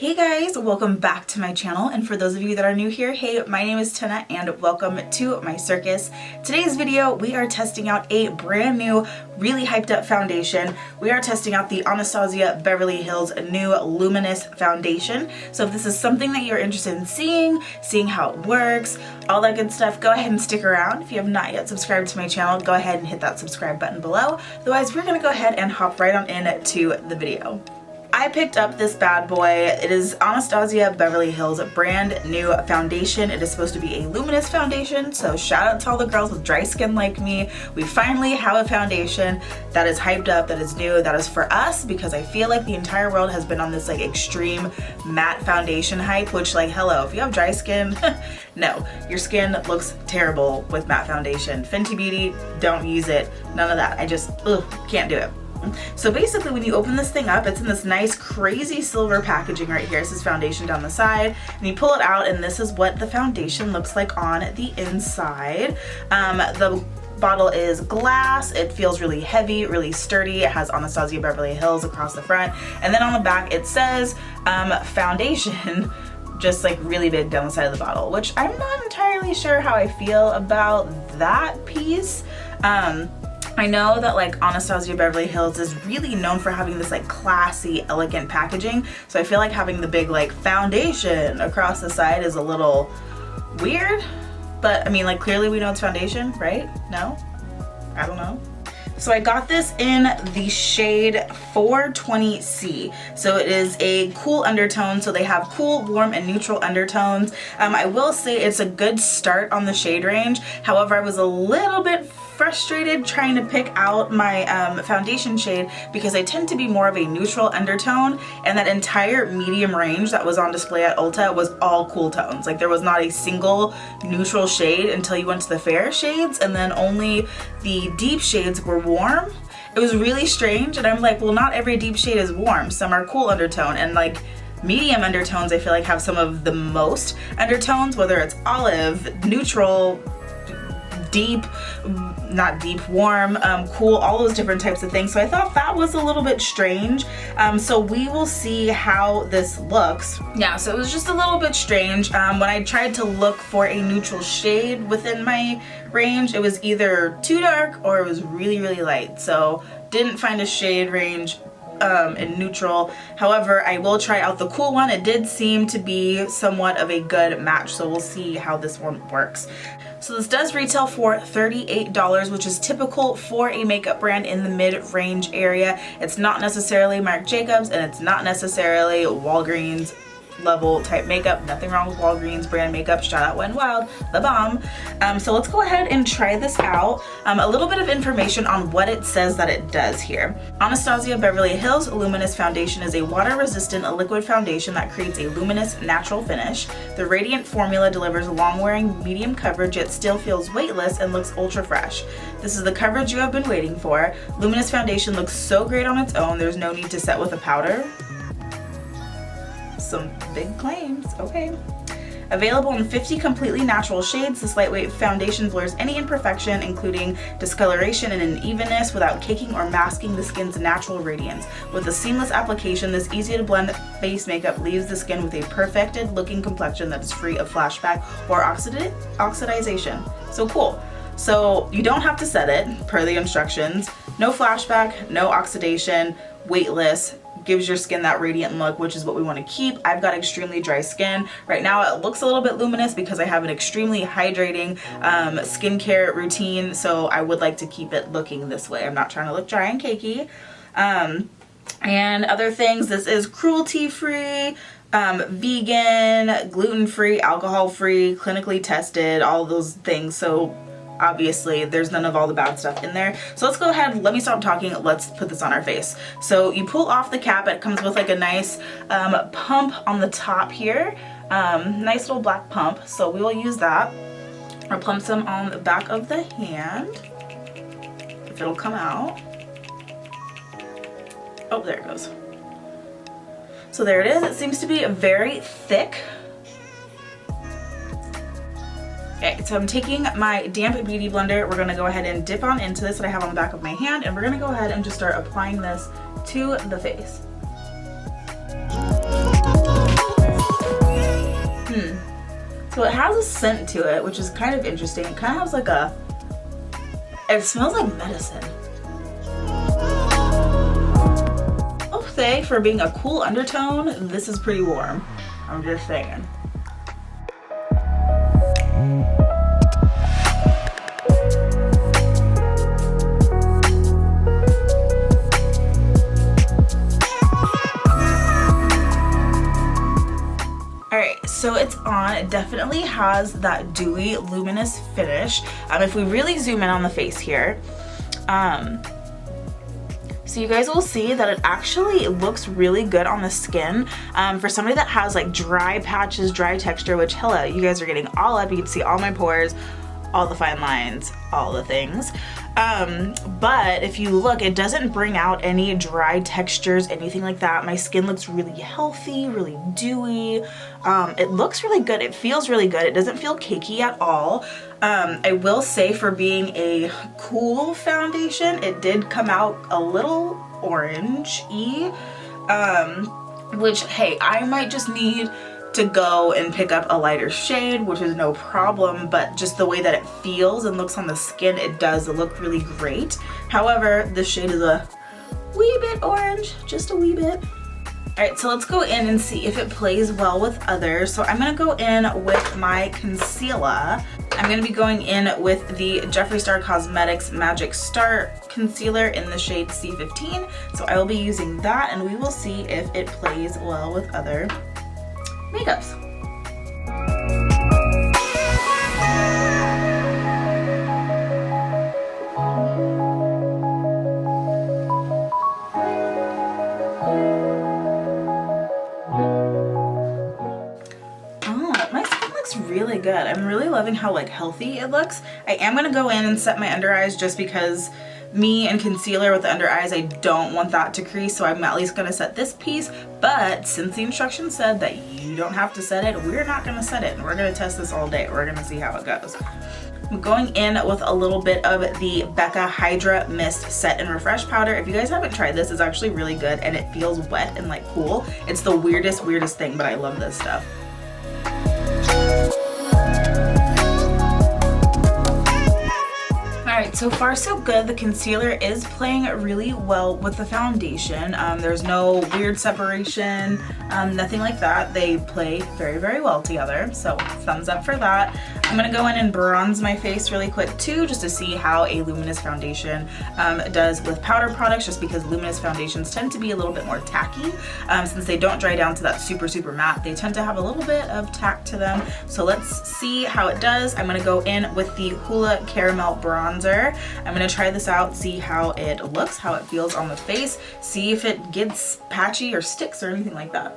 Hey guys, welcome back to my channel, and for those of you that are new here, hey, my name is Tina and welcome to my circus. Today's video, we are testing out a brand new, really hyped up foundation. We are testing out the Anastasia Beverly Hills new Luminous foundation. So if this is something that you're interested in seeing how it works, all that good stuff, go ahead and stick around. If you have not yet subscribed to my channel, go ahead and hit that subscribe button below. Otherwise, we're gonna go ahead and hop right on into the video. I picked up this bad boy. It is Anastasia Beverly Hills brand new foundation. It is supposed to be a luminous foundation, so shout out to all the girls with dry skin like me. We finally have a foundation that is hyped up, that is new, that is for us, because I feel like the entire world has been on this like extreme matte foundation hype, which like, hello, if you have dry skin, no, your skin looks terrible with matte foundation. Fenty Beauty, don't use it, none of that. I just, can't do it. So basically when you open this thing up, it's in this nice crazy silver packaging right here. This is foundation down the side, and you pull it out and this is what the foundation looks like on the inside. The bottle is glass. It feels really heavy, really sturdy. It has Anastasia Beverly Hills across the front, and then on the back it says foundation just like really big down the side of the bottle, which I'm not entirely sure how I feel about that piece. I know that like Anastasia Beverly Hills is really known for having this like classy, elegant packaging. So I feel like having the big like foundation across the side is a little weird. But I mean, like clearly we know it's foundation, right? No? I don't know. So I got this in the shade 420C. So it is a cool undertone. So they have cool, warm, and neutral undertones. I will say it's a good start on the shade range. However, I was a little bit frustrated trying to pick out my foundation shade because I tend to be more of a neutral undertone, and that entire medium range that was on display at Ulta was all cool tones. Like there was not a single neutral shade until you went to the fair shades, and then only the deep shades were warm. It was really strange, and I'm like, well, not every deep shade is warm. Some are cool undertone, and like medium undertones I feel like have some of the most undertones, whether it's olive, neutral, deep, not deep, warm, cool, all those different types of things. So I thought that was a little bit strange. So we will see how this looks. Yeah, so it was just a little bit strange. When I tried to look for a neutral shade within my range, it was either too dark or it was really, really light. So didn't find a shade range in neutral. However, I will try out the cool one. It did seem to be somewhat of a good match, so we'll see how this one works. So this does retail for $38, which is typical for a makeup brand in the mid-range area. It's not necessarily Marc Jacobs, and it's not necessarily Walgreens level type makeup. Nothing wrong with Walgreens brand makeup. Shout out When Wild, the bomb. So let's go ahead and try this out. A little bit of information on what it says that it does here. Anastasia Beverly Hills Luminous Foundation is a water-resistant liquid foundation that creates a luminous, natural finish. The radiant formula delivers long-wearing, medium coverage, yet still feels weightless and looks ultra fresh. This is the coverage you have been waiting for. Luminous foundation looks so great on its own. There's no need to set with a powder. Some big claims, okay. Available in 50 completely natural shades, this lightweight foundation blurs any imperfection, including discoloration and unevenness, without caking or masking the skin's natural radiance. With a seamless application, this easy to blend face makeup leaves the skin with a perfected looking complexion that is free of flashback or oxidization. So cool. So you don't have to set it per the instructions. No flashback, no oxidation, weightless. Gives your skin that radiant look, which is what we want to keep. I've got extremely dry skin. Right now it looks a little bit luminous because I have an extremely hydrating skincare routine, so I would like to keep it looking this way. I'm not trying to look dry and cakey. And other things, this is cruelty-free, vegan, gluten-free, alcohol-free, clinically tested, all those things. So obviously there's none of all the bad stuff in there. So let's go ahead, let me stop talking, let's put this on our face. So you pull off the cap, it comes with like a nice pump on the top here. Nice little black pump, so we will use that. Or pump some on the back of the hand, if it'll come out. Oh, there it goes. So there it is. It seems to be very thick. Okay, so I'm taking my damp beauty blender. We're gonna go ahead and dip on into this that I have on the back of my hand, and we're gonna go ahead and just start applying this to the face. So it has a scent to it, which is kind of interesting. It kind of has like a, it smells like medicine. I'll say for being a cool undertone, this is pretty warm. I'm just saying. So it's on. It definitely has that dewy, luminous finish. If we really zoom in on the face here, so you guys will see that it actually looks really good on the skin. For somebody that has like dry patches, dry texture, which hello, you guys are getting all up. You can see all my pores, all the fine lines, all the things. But if you look, it doesn't bring out any dry textures, anything like that. My skin looks really healthy, really dewy. It looks really good. It feels really good. It doesn't feel cakey at all. I will say for being a cool foundation, it did come out a little orange-y, which, hey, I might just need to go and pick up a lighter shade, which is no problem, but just the way that it feels and looks on the skin, it does look really great. However, this shade is a wee bit orange, just a wee bit. All right, so let's go in and see if it plays well with others. So I'm gonna go in with my concealer. I'm gonna be going in with the Jeffree Star Cosmetics Magic Start Concealer in the shade C15. So I will be using that, and we will see if it plays well with other makeups. Really good. I'm really loving how like healthy it looks. I am gonna go in and set my under eyes just because me and concealer with the under eyes, I don't want that to crease, so I'm at least gonna set this piece. But since the instructions said that you don't have to set it, we're not gonna set it, and we're gonna test this all day. We're gonna see how it goes. I'm going in with a little bit of the Becca Hydra-Mist Set and Refresh Powder. If you guys haven't tried this, it's actually really good, and it feels wet and like cool. It's the weirdest thing, but I love this stuff. Alright, so far so good. The concealer is playing really well with the foundation. There's no weird separation, nothing like that. They play very, very well together, so thumbs up for that. I'm going to go in and bronze my face really quick too, just to see how a luminous foundation does with powder products, just because luminous foundations tend to be a little bit more tacky. Since they don't dry down to that super, super matte, they tend to have a little bit of tack to them. So let's see how it does. I'm going to go in with the Hoola Caramel Bronzer. I'm going to try this out, see how it looks, how it feels on the face, see if it gets patchy or sticks or anything like that.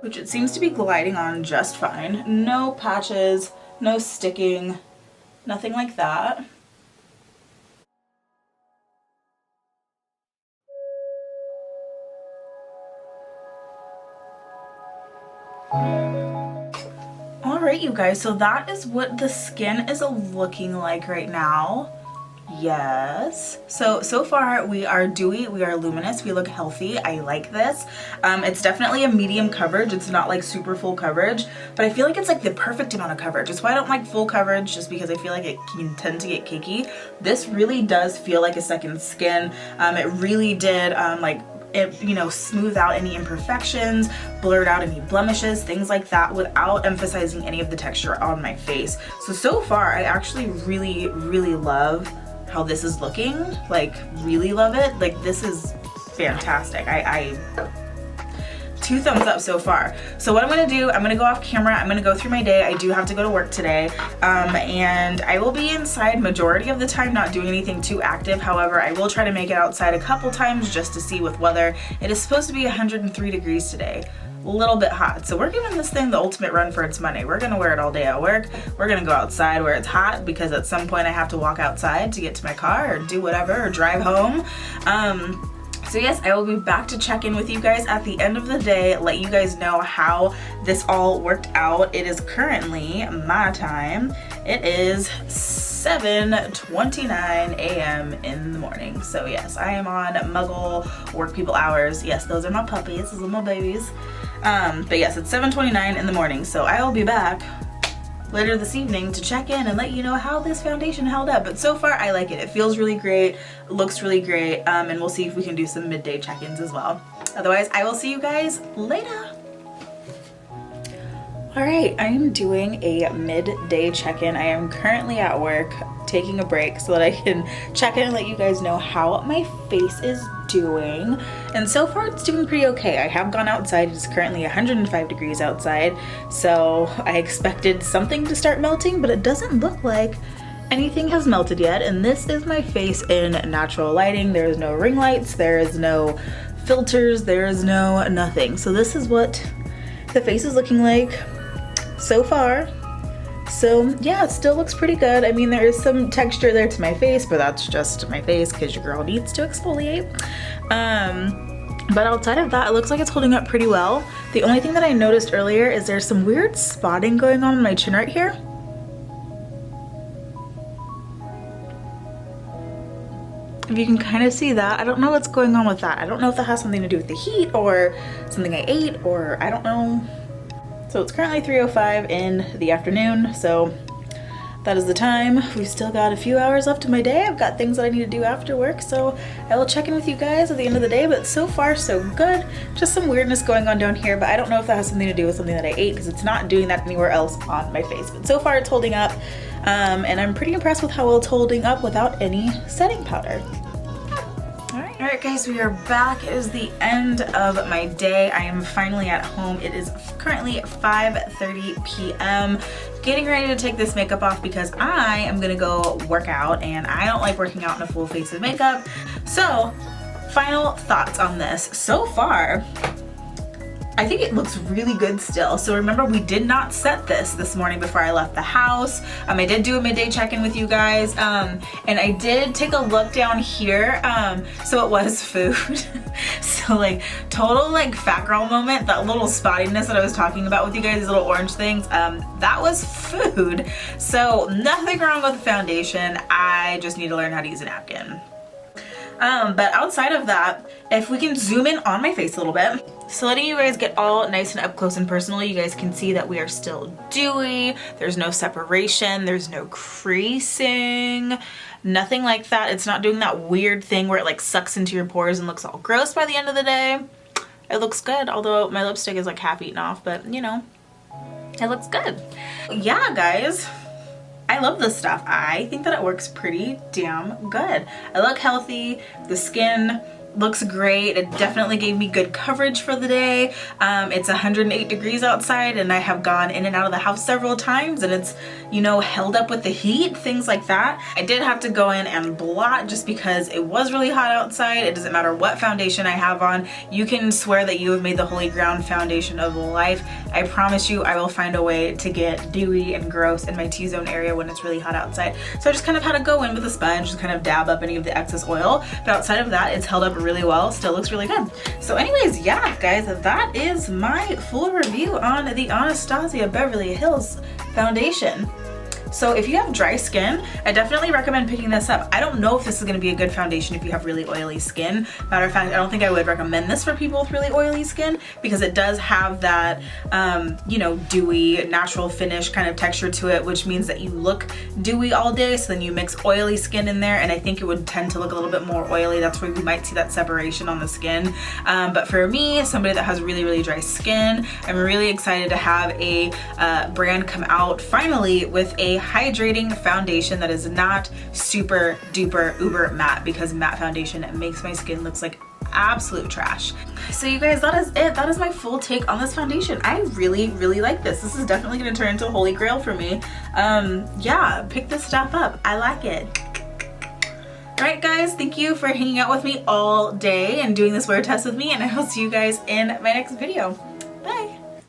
Which it seems to be gliding on just fine. No patches, no sticking, nothing like that. Alright, you guys, so that is what the skin is looking like right now. Yes. So far we are dewy, we are luminous, we look healthy. I like this. It's definitely a medium coverage. It's not like super full coverage, but I feel like it's like the perfect amount of coverage. That's why I don't like full coverage, just because I feel like it can tend to get cakey. This really does feel like a second skin. It really did it, you know, smooth out any imperfections, blurred out any blemishes, things like that, without emphasizing any of the texture on my face. So far I actually really, really love how this is looking. Like, really love it. Like, this is fantastic. I 2 thumbs up so far. So what I'm gonna do, I'm gonna go off camera, I'm gonna go through my day. I do have to go to work today, and I will be inside majority of the time, not doing anything too active. However, I will try to make it outside a couple times just to see with weather. It is supposed to be 103 degrees today. A little bit hot. So we're giving this thing the ultimate run for its money. We're gonna wear it all day at work. We're gonna go outside where it's hot, because at some point I have to walk outside to get to my car or do whatever, or drive home. So yes, I will be back to check in with you guys at the end of the day, let you guys know how this all worked out. It is currently my time. It is 7:29 a.m. in the morning. So yes, I am on Muggle work people hours. Yes, those are my puppies, those are my babies. But yes, it's 7:29 in the morning, so I will be back later this evening to check in and let you know how this foundation held up. But so far I like it. It feels really great, it looks really great, and we'll see if we can do some midday check-ins as well. Otherwise, I will see you guys later. All right, I am doing a midday check-in. I am currently at work taking a break so that I can check in and let you guys know how my face is doing. And so far it's doing pretty okay. I have gone outside. It's currently 105 degrees outside, so I expected something to start melting, but it doesn't look like anything has melted yet. And this is my face in natural lighting. There is no ring lights, there is no filters, there is no nothing. So this is what the face is looking like so far. So yeah, it still looks pretty good. I mean, there is some texture there to my face, but that's just my face because your girl needs to exfoliate. But outside of that, it looks like it's holding up pretty well. The only thing that I noticed earlier is there's some weird spotting going on in my chin right here. If you can kind of see that, I don't know what's going on with that. I don't know if that has something to do with the heat or something I ate, or I don't know. So it's currently 3:05 in the afternoon, so that is the time. We've still got a few hours left of my day. I've got things that I need to do after work, so I will check in with you guys at the end of the day, but so far so good. Just some weirdness going on down here, but I don't know if that has something to do with something that I ate because it's not doing that anywhere else on my face. But so far it's holding up, and I'm pretty impressed with how well it's holding up without any setting powder. All right guys, we are back. It is the end of my day. I am finally at home. It is currently 5:30 p.m. Getting ready to take this makeup off because I am gonna go work out, and I don't like working out in a full face of makeup. So, final thoughts on this. So far, I think it looks really good still. So remember, we did not set this morning before I left the house. I did do a midday check-in with you guys, and I did take a look down here. So it was food. So like total like fat girl moment, that little spottiness that I was talking about with you guys, these little orange things, that was food. So nothing wrong with the foundation. I just need to learn how to use a napkin. But outside of that, if we can zoom in on my face a little bit, so letting you guys get all nice and up close and personal, you guys can see that we are still dewy. There's no separation, there's no creasing, nothing like that. It's not doing that weird thing where it like sucks into your pores and looks all gross by the end of the day. It looks good, although my lipstick is like half eaten off, but you know, it looks good. Yeah, guys. I love this stuff. I think that it works pretty damn good. I look healthy, the skin looks great. It definitely gave me good coverage for the day. It's 108 degrees outside, and I have gone in and out of the house several times, and it's, you know, held up with the heat, things like that. I did have to go in and blot just because it was really hot outside. It doesn't matter what foundation I have on. You can swear that you have made the holy ground foundation of life. I promise you I will find a way to get dewy and gross in my T-zone area when it's really hot outside. So I just kind of had to go in with a sponge, just kind of dab up any of the excess oil. But outside of that, it's held up really well, still looks really good. So anyways, yeah guys, that is my full review on the Anastasia Beverly Hills foundation. So if you have dry skin, I definitely recommend picking this up. I don't know if this is going to be a good foundation if you have really oily skin. Matter of fact, I don't think I would recommend this for people with really oily skin because it does have that, you know, dewy, natural finish kind of texture to it, which means that you look dewy all day, so then you mix oily skin in there, and I think it would tend to look a little bit more oily. That's where you might see that separation on the skin. But for me, somebody that has really, really dry skin, I'm really excited to have a brand come out finally with a hydrating foundation that is not super duper uber matte, because matte foundation makes my skin looks like absolute trash. So you guys, that is it. That is my full take on this foundation. I really, really like this. This is definitely going to turn into a holy grail for me. Yeah, pick this stuff up. I like it. Alright guys, thank you for hanging out with me all day and doing this wear test with me, and I will see you guys in my next video.